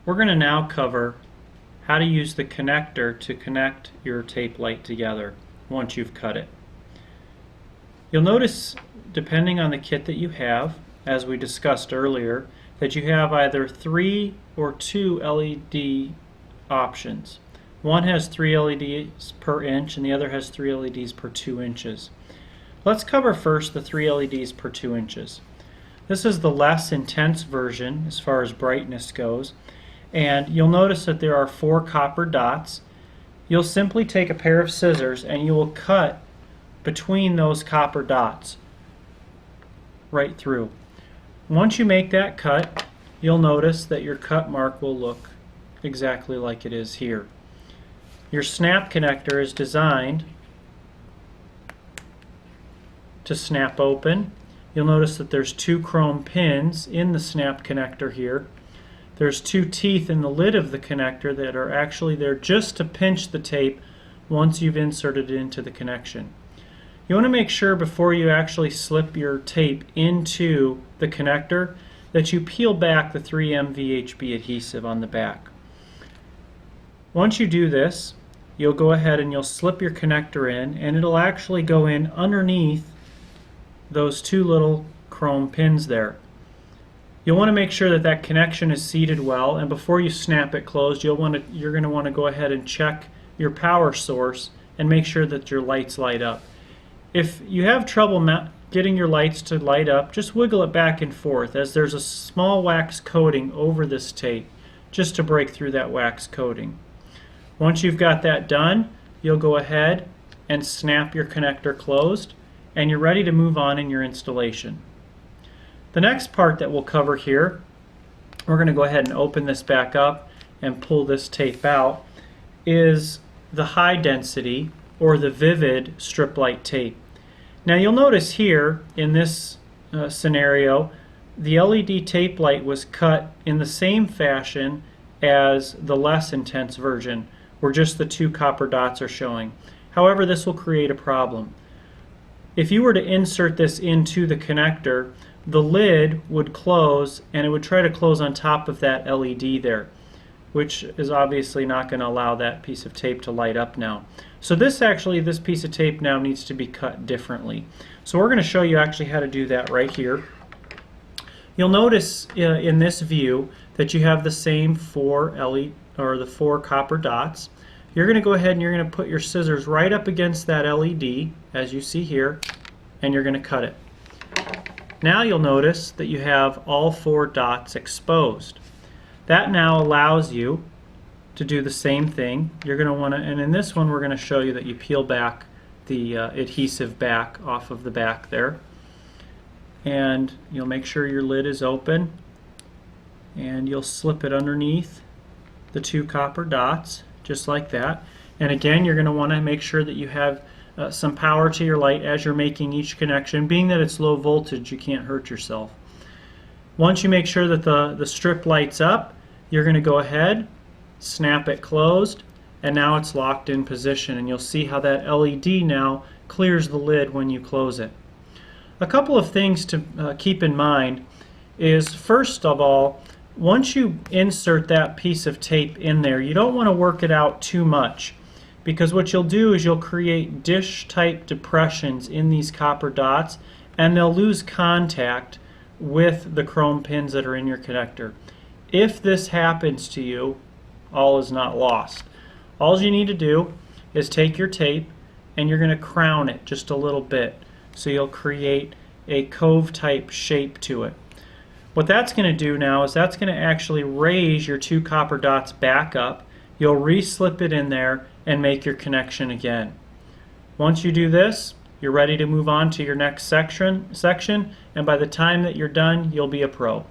We're going to now cover how to use the connector to connect your tape light together once you've cut it. You'll notice, depending on the kit that you have, as we discussed earlier, that you have either 3 or 2 LED options. One has 3 LEDs per inch and the other has 3 LEDs per 2 inches. Let's cover first the 3 LEDs per 2 inches. This is the less intense version as far as brightness goes, and you'll notice that there are 4 copper dots. You'll simply take a pair of scissors and you will cut between those copper dots right through. Once you make that cut, you'll notice that your cut mark will look exactly like it is here. Your snap connector is designed to snap open. You'll notice that there's 2 chrome pins in the snap connector here. There's 2 teeth in the lid of the connector that are actually there just to pinch the tape once you've inserted it into the connection. You want to make sure before you actually slip your tape into the connector that you peel back the 3M VHB adhesive on the back. Once you do this, you'll go ahead and you'll slip your connector in, and it'll actually go in underneath those 2 little chrome pins there. You'll want to make sure that that connection is seated well, and before you snap it closed, you're going to want to go ahead and check your power source and make sure that your lights light up. If you have trouble getting your lights to light up, just wiggle it back and forth, as there's a small wax coating over this tape just to break through that wax coating. Once you've got that done, you'll go ahead and snap your connector closed, and you're ready to move on in your installation. The next part that we'll cover here, we're going to go ahead and open this back up and pull this tape out, is the high density or the vivid strip light tape. Now you'll notice here in this scenario, the LED tape light was cut in the same fashion as the less intense version, where just the 2 copper dots are showing. However, this will create a problem. If you were to insert this into the connector, the lid would close and it would try to close on top of that LED there, which is obviously not going to allow that piece of tape to light up now. So this piece of tape now needs to be cut differently. So we're going to show you actually how to do that right here. You'll notice in this view that you have the same 4 copper dots. You're going to go ahead and you're going to put your scissors right up against that LED, as you see here, and you're going to cut it. Now you'll notice that you have all 4 dots exposed. That now allows you to do the same thing. You're going to want to, and in this one we're going to show you that you peel back the adhesive back off of the back there, and you'll make sure your lid is open, and you'll slip it underneath the 2 copper dots just like that. And again, you're going to want to make sure that you have some power to your light as you're making each connection. Being that it's low voltage, you can't hurt yourself. Once you make sure that the strip lights up, you're going to go ahead, snap it closed, and now it's locked in position, and you'll see how that LED now clears the lid when you close it. A couple of things to keep in mind is, first of all, once you insert that piece of tape in there, you don't want to work it out too much, because what you'll do is you'll create dish type depressions in these copper dots, and they'll lose contact with the chrome pins that are in your connector. If this happens to you, all is not lost. All you need to do is take your tape and you're going to crown it just a little bit, so you'll create a cove type shape to it. What that's going to do now is that's going to actually raise your 2 copper dots back up. You'll re-slip it in there and make your connection again. Once you do this, you're ready to move on to your next section, and by the time that you're done, you'll be a pro.